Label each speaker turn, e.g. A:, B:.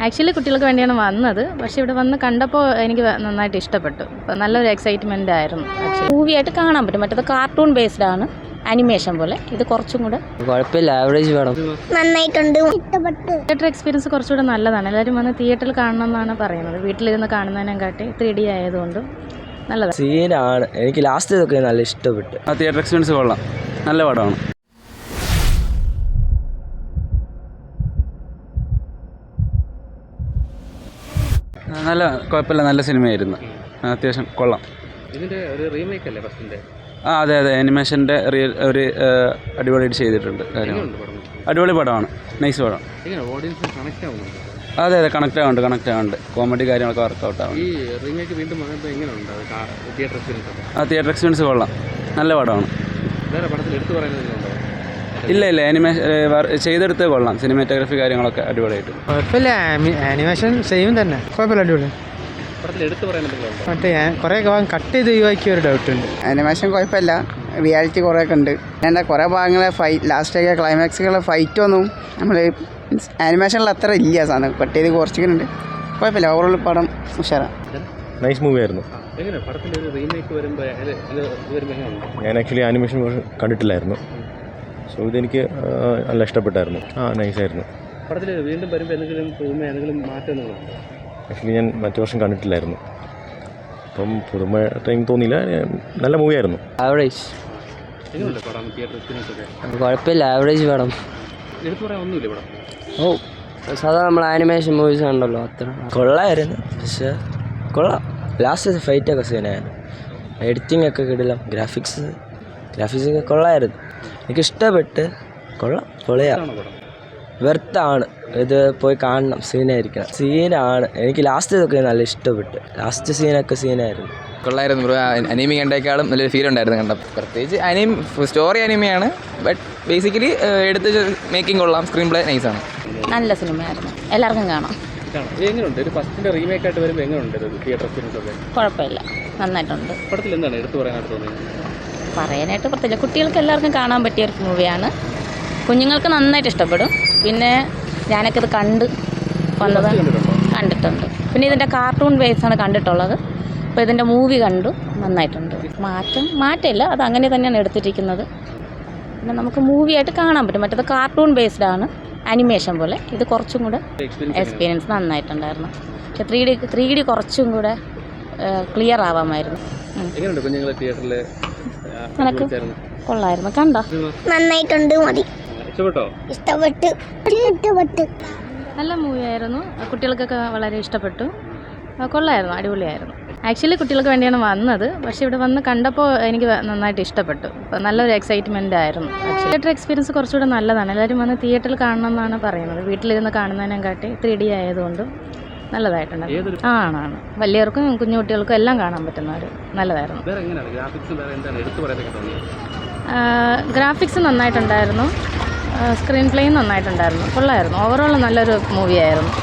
A: Actually കുട്ടികൾക്ക് വേണ്ടിയാണ് വന്നത്. പക്ഷേ ഇവിടെ വന്ന് കണ്ടപ്പോൾ എനിക്ക് നന്നായിട്ട് ഇഷ്ടപ്പെട്ടു. നല്ലൊരു എക്സൈറ്റ്മെൻ്റ് ആയിരുന്നു.
B: മൂവിയായിട്ട് കാണാൻ പറ്റും. മറ്റേത് കാർട്ടൂൺ ബേസ്ഡ് ആണ്, ആനിമേഷൻ പോലെ. ഇത് കുറച്ചും കൂടെ
C: കുഴപ്പമില്ല, ആവറേജ് പടം.
B: നന്നായിട്ടുണ്ട്, ഇഷ്ടപ്പെട്ടു.
A: തിയേറ്റർ എക്സ്പീരിയൻസ് കുറച്ചുകൂടെ നല്ലതാണ്. എല്ലാവരും വന്ന് തിയേറ്ററിൽ കാണണം എന്നാണ് പറയുന്നത്. വീട്ടിലിരുന്ന് കാണുന്നതിനെക്കാട്ടി 3D ആയതുകൊണ്ട് നല്ലതാണ്.
C: സീനാണ്. എനിക്ക് ലാസ്റ്റ് ഇതൊക്കെ നല്ല ഇഷ്ടപ്പെട്ടു.
D: ആ തിയേറ്റർ എക്സ്പീരിയൻസ് കൊള്ളാം, നല്ല പടമാണ്. നല്ല കുഴപ്പമില്ല, നല്ല സിനിമയായിരുന്നു. അത്യാവശ്യം കൊള്ളാം.
E: ഇതിൻ്റെ ഒരു റീമേക്ക് അല്ലേ ഫസ്റ്റിൻ്റെ?
D: അതെ ആനിമേഷൻ്റെ ഒരു അടിപൊളിയായിട്ട് ചെയ്തിട്ടുണ്ട് കാര്യങ്ങൾ. അടിപൊളി പടമാണ്, നൈസ് പടം.
E: ഓഡിയൻസ് കണക്ട് ആവുന്നുണ്ട്?
D: അതെ കണക്റ്റ് ആവുന്നുണ്ട്. കോമഡി കാര്യങ്ങളൊക്കെ വർക്കൗട്ട് ആവും.
E: ഈ റീമേക്ക് വീണ്ടും വന്നപ്പോൾ എങ്ങനെയുണ്ട് തിയേറ്റർ എക്സ്പീരിയൻസ്?
D: ആ തിയേറ്റർ എക്സ്പീരിയൻസ് കൊള്ളാം, നല്ല പടമാണ്.
E: വേറെ പടത്തിൽ എടുത്തു പറയുന്നതിലുണ്ടോ?
D: ഇല്ല ആനിമേഷൻ ചെയ്തെടുത്തേ കൊള്ളാം. സിനിമാറ്റോഗ്രാഫി കാര്യങ്ങളൊക്കെ അടിപൊളിയായിട്ട്.
F: കുഴപ്പമില്ല, ആനിമേഷൻ സെയിം തന്നെ, കുഴപ്പമില്ല, അടിപൊളി.
E: പടത്തിൽ എടുത്തു പറയുന്നതിലുണ്ടോ?
F: മറ്റേ കുറേ ഭാഗം കട്ട് ചെയ്ത് ഒഴിവാക്കിയ ഒരു ഡൗട്ട് ഉണ്ട്.
G: ആനിമേഷൻ കുഴപ്പമില്ല, റിയാലിറ്റി കുറേയൊക്കെ ഉണ്ട്. എന്താ കുറേ ഭാഗങ്ങളെ ലാസ്റ്റൊക്കെ ക്ലൈമാക്സുകളെ ഫൈറ്റൊന്നും നമ്മൾ ആനിമേഷനിൽ അത്ര ഇല്ല. സാധനം കട്ട് ചെയ്ത് കുറച്ചിട്ടുണ്ട്, കുഴപ്പമില്ല. ഓവറോൾ പടം ഉഷാറാണ്,
H: നൈസ് മൂവി ആയിരുന്നു.
E: എങ്ങനെ പടത്തിൻ്റെ ഒരു റീമേക്ക് വരുമ്പോൾ
H: ഞാൻ ആക്ച്വലി ആനിമേഷൻ കണ്ടിട്ടില്ലായിരുന്നു. സോ ഇതെനിക്ക് നല്ല ഇഷ്ടപ്പെട്ടായിരുന്നു. നൈസായിരുന്നു.
E: പടത്തിൽ വീണ്ടും വരുമ്പോൾ എന്തെങ്കിലും മാറ്റങ്ങളുണ്ടോ?
H: ആക്ച്വലി ഞാൻ മറ്റു വർഷം കണ്ടിട്ടില്ലായിരുന്നു, അപ്പം പുതുമയായിട്ട് എനിക്ക് തോന്നിയില്ല. നല്ല മൂവിയായിരുന്നു.
C: ആവറേജ്.
E: എങ്ങനെയുണ്ട് പടം തിയേറ്റർ എക്സ്പീരിയൻസ് ഒക്കെ?
C: കുഴപ്പമില്ല, ആവറേജ് പടം.
E: എടുത്തു പറയാൻ ഒന്നുമില്ല പടം.
C: സാധാ നമ്മൾ ആനിമേഷൻ മൂവീസ് ഉണ്ടല്ലോ, അത്ര കൊള്ളായിരുന്നു. പക്ഷേ കൊള്ളാം. ലാസ്റ്റ് ഫൈറ്റൊക്കെ സീനായിരുന്നു. എഡിറ്റിംഗ് ഒക്കെ കിടിലം. ഗ്രാഫിക്സ് ഒക്കെ കൊള്ളായിരുന്നു. എനിക്കിഷ്ടപ്പെട്ട്. കൊള്ളാം, പൊളിയാ, വെർത്താണ്. ഇത് പോയി കാണണം, സീനാണ്. എനിക്ക് ലാസ്റ്റ് ഇതൊക്കെ നല്ല ഇഷ്ടപ്പെട്ടു. ലാസ്റ്റ് സീനായിരുന്നു.
I: കൊള്ളായിരുന്നു ബ്രോ. അനീമി കണ്ടേക്കാളും നല്ലൊരു ഫീൽ ഉണ്ടായിരുന്നു കണ്ടപ്പോൾ. പ്രത്യേകിച്ച് സ്റ്റോറി അനിമയാണ്, ബട്ട് ബേസിക്കലി എടുത്ത് മേക്കിംഗ് കൊള്ളാം, സ്ക്രീൻ പ്ലേ നൈസാണ്.
B: നല്ല സിനിമയായിരുന്നു, എല്ലാവർക്കും കാണാം.
E: എങ്ങനെയുണ്ട് ഒരു ഫസ്റ്റിൻ്റെ റീമേക്ക് ആയിട്ട് വരുമ്പോൾ എങ്ങനെയുണ്ട് തിയേറ്റർ എക്സ്പീരിയൻസ് ഒക്കെ?
B: കുഴപ്പമില്ല, നന്നായിട്ടുണ്ട്.
E: പടത്തിൽ എന്താണ് എടുത്തു പറയാനായിട്ട് തോന്നിയത്?
B: പറയാനായിട്ട് പ്രത്യേകിച്ച് കുട്ടികൾക്ക് എല്ലാവർക്കും കാണാൻ പറ്റിയ ഒരു മൂവിയാണ്. കുഞ്ഞുങ്ങൾക്ക് നന്നായിട്ട് ഇഷ്ടപ്പെടും. പിന്നെ ഞാനൊക്കെ ഇത് കണ്ടിട്ടുണ്ട്. പിന്നെ ഇതിൻ്റെ കാർട്ടൂൺ ബേസാണ് കണ്ടിട്ടുള്ളത്. അപ്പോൾ ഇതിൻ്റെ മൂവി കണ്ടു, നന്നായിട്ടുണ്ട്. മാറ്റമില്ല, അത് അങ്ങനെ തന്നെയാണ് എടുത്തിരിക്കുന്നത്. പിന്നെ നമുക്ക് മൂവിയായിട്ട് കാണാൻ പറ്റും. മറ്റേത് കാർട്ടൂൺ ബേസ്ഡ് ആണ്, ആനിമേഷൻ പോലെ. ഇത് കുറച്ചും കൂടെ എക്സ്പീരിയൻസ് നന്നായിട്ടുണ്ടായിരുന്നു. പക്ഷേ 3D കുറച്ചും കൂടെ ക്ലിയർ ആവാമായിരുന്നു. നിനക്ക് കൊള്ളായിരുന്നു, കണ്ടോ? നന്നായിട്ടുണ്ട്, മതി. ഇഷ്ടപ്പെട്ടു.
A: നല്ല മൂവിയായിരുന്നു. കുട്ടികൾക്കൊക്കെ വളരെ ഇഷ്ടപ്പെട്ടു. കൊള്ളായിരുന്നു, അടിപൊളിയായിരുന്നു. ആക്ച്വലി കുട്ടികൾക്ക് വേണ്ടിയാണ് വന്നത്. പക്ഷേ ഇവിടെ വന്ന് കണ്ടപ്പോൾ എനിക്ക് നന്നായിട്ട് ഇഷ്ടപ്പെട്ടു. നല്ലൊരു എക്സൈറ്റ്മെൻ്റ് ആയിരുന്നു. തിയേറ്റർ എക്സ്പീരിയൻസ് കുറച്ചുകൂടെ നല്ലതാണ്. എല്ലാവരും വന്ന് തിയേറ്ററിൽ കാണണം എന്നാണ് പറയുന്നത്. വീട്ടിലിരുന്ന് കാണുന്നതിനെക്കാട്ടി 3D ആയതുകൊണ്ട് നല്ലതായിട്ടുണ്ട്. ആണ്. വലിയവർക്കും കുഞ്ഞു കുട്ടികൾക്കും എല്ലാം കാണാൻ പറ്റുന്നവർ. നല്ലതായിരുന്നു. ഗ്രാഫിക്സ് നന്നായിട്ടുണ്ടായിരുന്നു, സ്ക്രീൻ പ്ലേയും നന്നായിട്ടുണ്ടായിരുന്നു. കൊള്ളായിരുന്നു. ഓവറോൾ നല്ലൊരു മൂവിയായിരുന്നു.